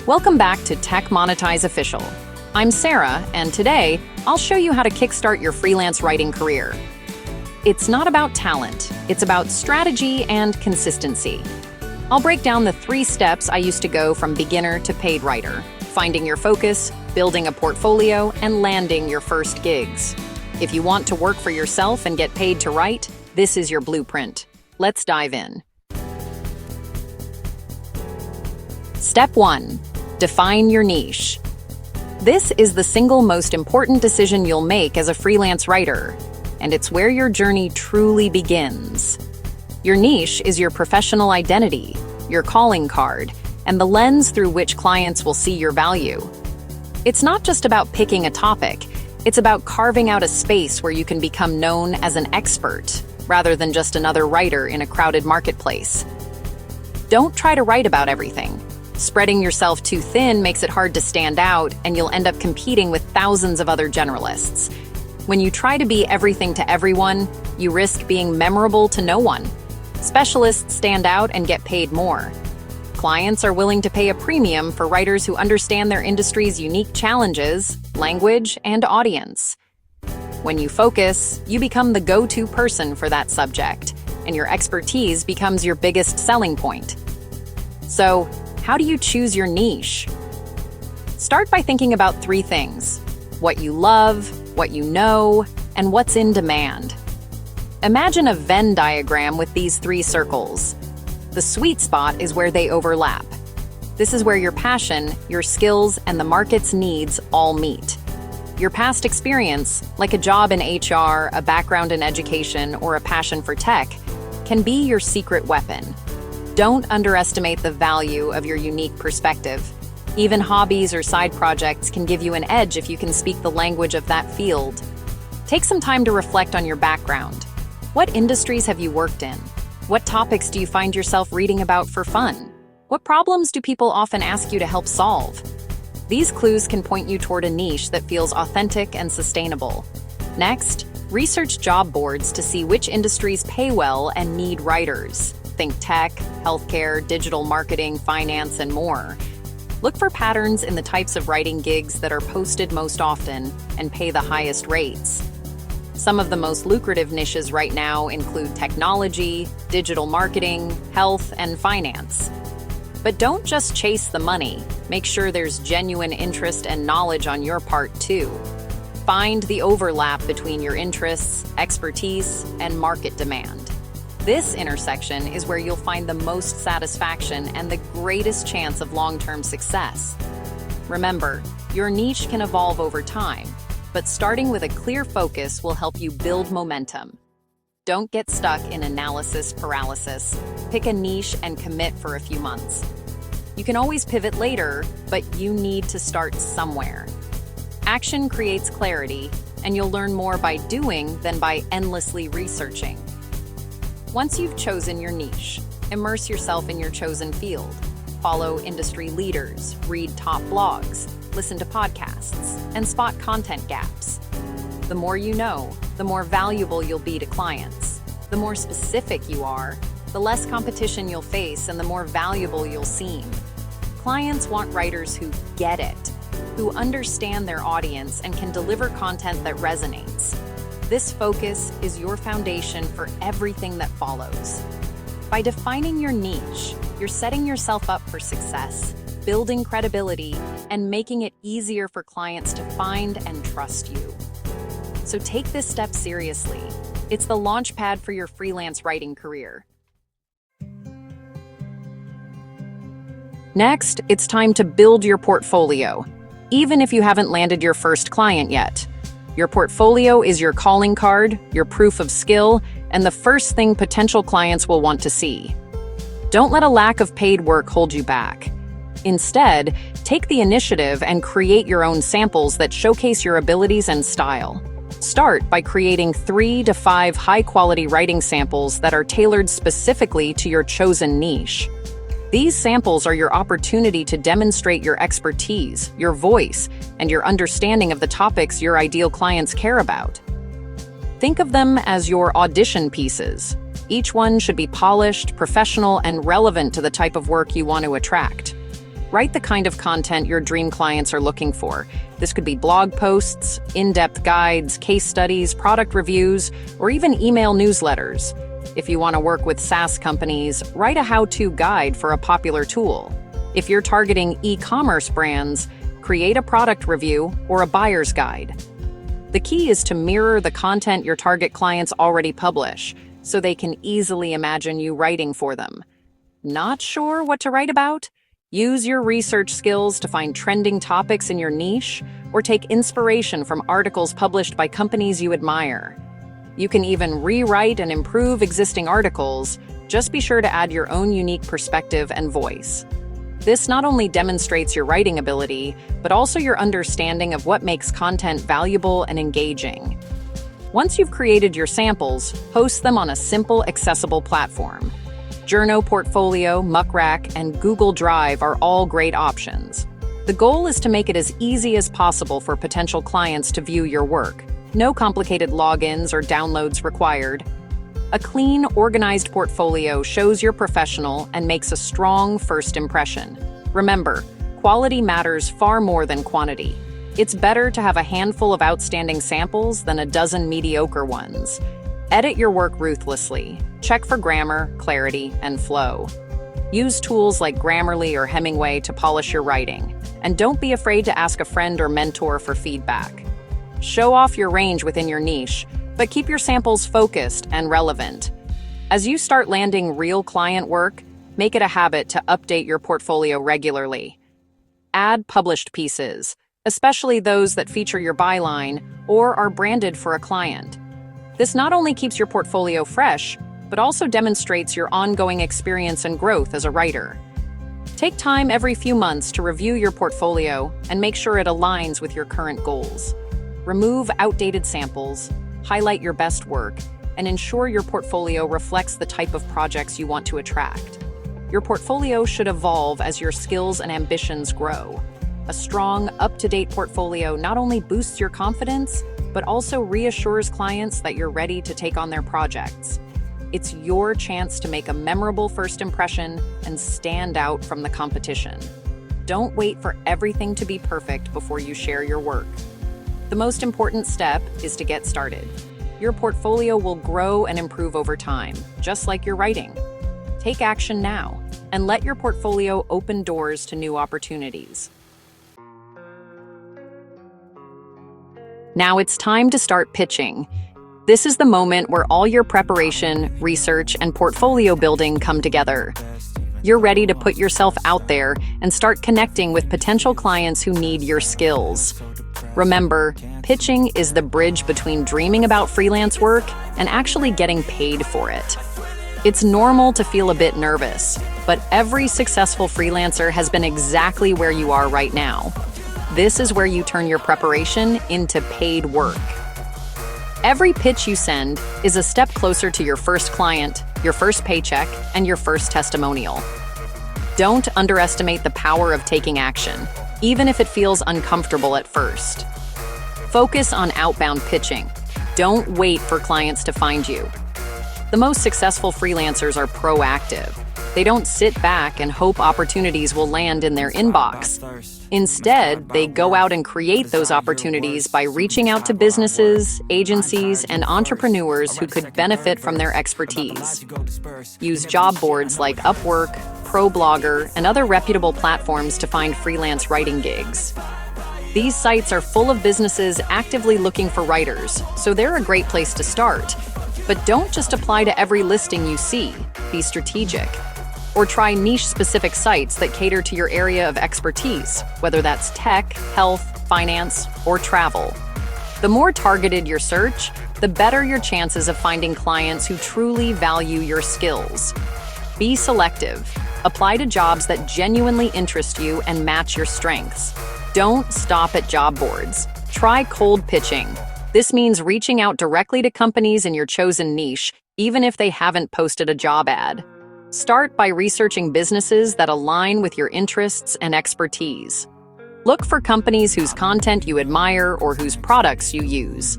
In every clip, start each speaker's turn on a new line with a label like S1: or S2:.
S1: Welcome back to Tech Monetize Official. I'm Sarah, and today I'll show you how to kickstart your freelance writing career. It's not about talent, it's about strategy and consistency. I'll break down the 3 steps I used to go from beginner to paid writer: finding your focus, building a portfolio, and landing your first gigs. If you want to work for yourself and get paid to write, this is your blueprint. Let's dive in. Step 1. Define your niche. This is the single most important decision you'll make as a freelance writer, and it's where your journey truly begins. Your niche is your professional identity, your calling card, and the lens through which clients will see your value. It's not just about picking a topic, it's about carving out a space where you can become known as an expert, rather than just another writer in a crowded marketplace. Don't try to write about everything. Spreading yourself too thin makes it hard to stand out, and you'll end up competing with thousands of other generalists. When you try to be everything to everyone, you risk being memorable to no one. Specialists stand out and get paid more. Clients are willing to pay a premium for writers who understand their industry's unique challenges, language, and audience. When you focus, you become the go-to person for that subject, and your expertise becomes your biggest selling point. So, how do you choose your niche? Start by thinking about 3 things: what you love, what you know, and what's in demand. Imagine a Venn diagram with these 3 circles. The sweet spot is where they overlap. This is where your passion, your skills, and the market's needs all meet. Your past experience, like a job in HR, a background in education, or a passion for tech, can be your secret weapon. Don't underestimate the value of your unique perspective. Even hobbies or side projects can give you an edge if you can speak the language of that field. Take some time to reflect on your background. What industries have you worked in? What topics do you find yourself reading about for fun? What problems do people often ask you to help solve? These clues can point you toward a niche that feels authentic and sustainable. Next, research job boards to see which industries pay well and need writers. Think tech, healthcare, digital marketing, finance, and more. Look for patterns in the types of writing gigs that are posted most often and pay the highest rates. Some of the most lucrative niches right now include technology, digital marketing, health, and finance. But don't just chase the money. Make sure there's genuine interest and knowledge on your part, too. Find the overlap between your interests, expertise, and market demand. This intersection is where you'll find the most satisfaction and the greatest chance of long-term success. Remember, your niche can evolve over time, but starting with a clear focus will help you build momentum. Don't get stuck in analysis paralysis. Pick a niche and commit for a few months. You can always pivot later, but you need to start somewhere. Action creates clarity, and you'll learn more by doing than by endlessly researching. Once you've chosen your niche, immerse yourself in your chosen field. Follow industry leaders, read top blogs, listen to podcasts, and spot content gaps. The more you know, the more valuable you'll be to clients. The more specific you are, the less competition you'll face and the more valuable you'll seem. Clients want writers who get it, who understand their audience and can deliver content that resonates. This focus is your foundation for everything that follows. By defining your niche, you're setting yourself up for success, building credibility, and making it easier for clients to find and trust you. So take this step seriously. It's the launchpad for your freelance writing career. Next, it's time to build your portfolio, even if you haven't landed your first client yet. Your portfolio is your calling card, your proof of skill, and the first thing potential clients will want to see. Don't let a lack of paid work hold you back. Instead, take the initiative and create your own samples that showcase your abilities and style. Start by creating 3 to 5 high-quality writing samples that are tailored specifically to your chosen niche. These samples are your opportunity to demonstrate your expertise, your voice, and your understanding of the topics your ideal clients care about. Think of them as your audition pieces. Each one should be polished, professional, and relevant to the type of work you want to attract. Write the kind of content your dream clients are looking for. This could be blog posts, in-depth guides, case studies, product reviews, or even email newsletters. If you want to work with SaaS companies, write a how-to guide for a popular tool. If you're targeting e-commerce brands, create a product review or a buyer's guide. The key is to mirror the content your target clients already publish, so they can easily imagine you writing for them. Not sure what to write about? Use your research skills to find trending topics in your niche, or take inspiration from articles published by companies you admire. You can even rewrite and improve existing articles. Just be sure to add your own unique perspective and voice. This not only demonstrates your writing ability, but also your understanding of what makes content valuable and engaging. Once you've created your samples, post them on a simple, accessible platform. Journo Portfolio, Muckrack, and Google Drive are all great options. The goal is to make it as easy as possible for potential clients to view your work. No complicated logins or downloads required. A clean, organized portfolio shows you're professional and makes a strong first impression. Remember, quality matters far more than quantity. It's better to have a handful of outstanding samples than a dozen mediocre ones. Edit your work ruthlessly. Check for grammar, clarity, and flow. Use tools like Grammarly or Hemingway to polish your writing. And don't be afraid to ask a friend or mentor for feedback. Show off your range within your niche, but keep your samples focused and relevant. As you start landing real client work, make it a habit to update your portfolio regularly. Add published pieces, especially those that feature your byline or are branded for a client. This not only keeps your portfolio fresh, but also demonstrates your ongoing experience and growth as a writer. Take time every few months to review your portfolio and make sure it aligns with your current goals. Remove outdated samples, highlight your best work, and ensure your portfolio reflects the type of projects you want to attract. Your portfolio should evolve as your skills and ambitions grow. A strong, up-to-date portfolio not only boosts your confidence, but also reassures clients that you're ready to take on their projects. It's your chance to make a memorable first impression and stand out from the competition. Don't wait for everything to be perfect before you share your work. The most important step is to get started. Your portfolio will grow and improve over time, just like your writing. Take action now, and let your portfolio open doors to new opportunities. Now it's time to start pitching. This is the moment where all your preparation, research, and portfolio building come together. You're ready to put yourself out there and start connecting with potential clients who need your skills. Remember, pitching is the bridge between dreaming about freelance work and actually getting paid for it. It's normal to feel a bit nervous, but every successful freelancer has been exactly where you are right now. This is where you turn your preparation into paid work. Every pitch you send is a step closer to your first client, your first paycheck, and your first testimonial. Don't underestimate the power of taking action, even if it feels uncomfortable at first. Focus on outbound pitching. Don't wait for clients to find you. The most successful freelancers are proactive. They don't sit back and hope opportunities will land in their inbox. Instead, they go out and create those opportunities by reaching out to businesses, agencies, and entrepreneurs who could benefit from their expertise. Use job boards like Upwork, ProBlogger, and other reputable platforms to find freelance writing gigs. These sites are full of businesses actively looking for writers, so they're a great place to start. But don't just apply to every listing you see. Be strategic. Or try niche-specific sites that cater to your area of expertise, whether that's tech, health, finance, or travel. The more targeted your search, the better your chances of finding clients who truly value your skills. Be selective. Apply to jobs that genuinely interest you and match your strengths. Don't stop at job boards. Try cold pitching. This means reaching out directly to companies in your chosen niche, even if they haven't posted a job ad. Start by researching businesses that align with your interests and expertise. Look for companies whose content you admire or whose products you use.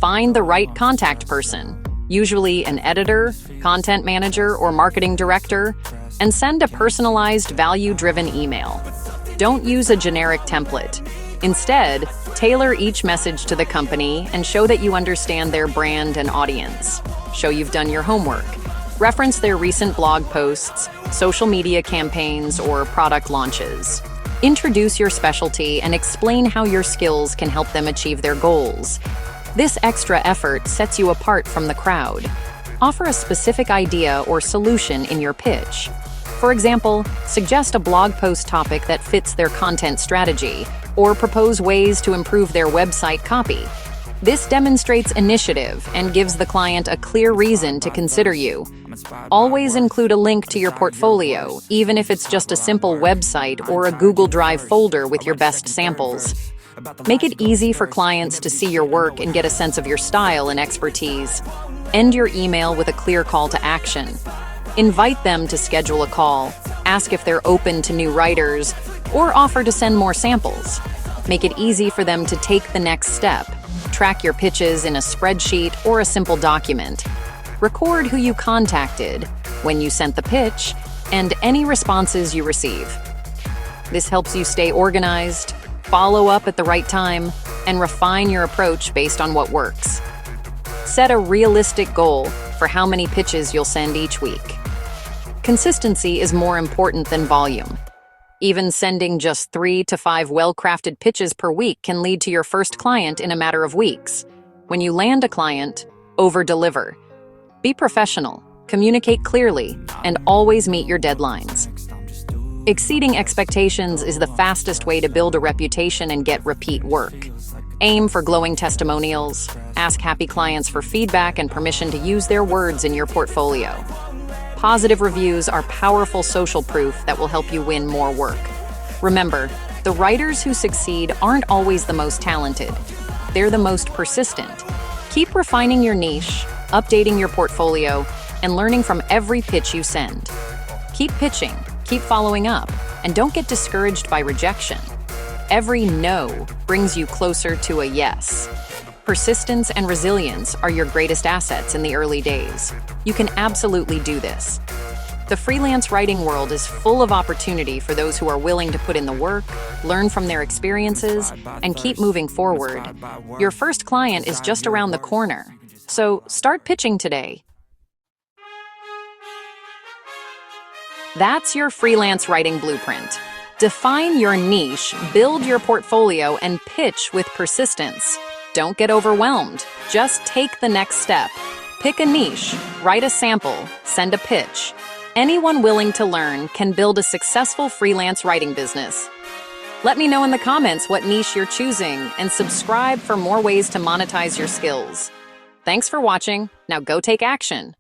S1: Find the right contact person, usually an editor, content manager, or marketing director. and send a personalized, value-driven email. Don't use a generic template. Instead, tailor each message to the company and show that you understand their brand and audience. Show you've done your homework. Reference their recent blog posts, social media campaigns, or product launches. Introduce your specialty and explain how your skills can help them achieve their goals. This extra effort sets you apart from the crowd. Offer a specific idea or solution in your pitch. For example, suggest a blog post topic that fits their content strategy, or propose ways to improve their website copy. This demonstrates initiative and gives the client a clear reason to consider you. Always include a link to your portfolio, even if it's just a simple website or a Google Drive folder with your best samples. Make it easy for clients to see your work and get a sense of your style and expertise. End your email with a clear call to action. Invite them to schedule a call, ask if they're open to new writers, or offer to send more samples. Make it easy for them to take the next step. Track your pitches in a spreadsheet or a simple document. Record who you contacted, when you sent the pitch, and any responses you receive. This helps you stay organized, follow up at the right time, and refine your approach based on what works. Set a realistic goal for how many pitches you'll send each week. Consistency is more important than volume. Even sending just 3 to 5 well-crafted pitches per week can lead to your first client in a matter of weeks. When you land a client, over-deliver. Be professional, communicate clearly, and always meet your deadlines. Exceeding expectations is the fastest way to build a reputation and get repeat work. Aim for glowing testimonials, ask happy clients for feedback and permission to use their words in your portfolio. Positive reviews are powerful social proof that will help you win more work. Remember, the writers who succeed aren't always the most talented. They're the most persistent. Keep refining your niche, updating your portfolio, and learning from every pitch you send. Keep pitching, keep following up, and don't get discouraged by rejection. Every no brings you closer to a yes. Persistence and resilience are your greatest assets in the early days. You can absolutely do this. The freelance writing world is full of opportunity for those who are willing to put in the work, learn from their experiences, and keep moving forward. Your first client is just around the corner, so start pitching today. That's your freelance writing blueprint. Define your niche, build your portfolio, and pitch with persistence. Don't get overwhelmed. Just take the next step. Pick a niche, write a sample, send a pitch. Anyone willing to learn can build a successful freelance writing business. Let me know in the comments what niche you're choosing and subscribe for more ways to monetize your skills. Thanks for watching. Now go take action.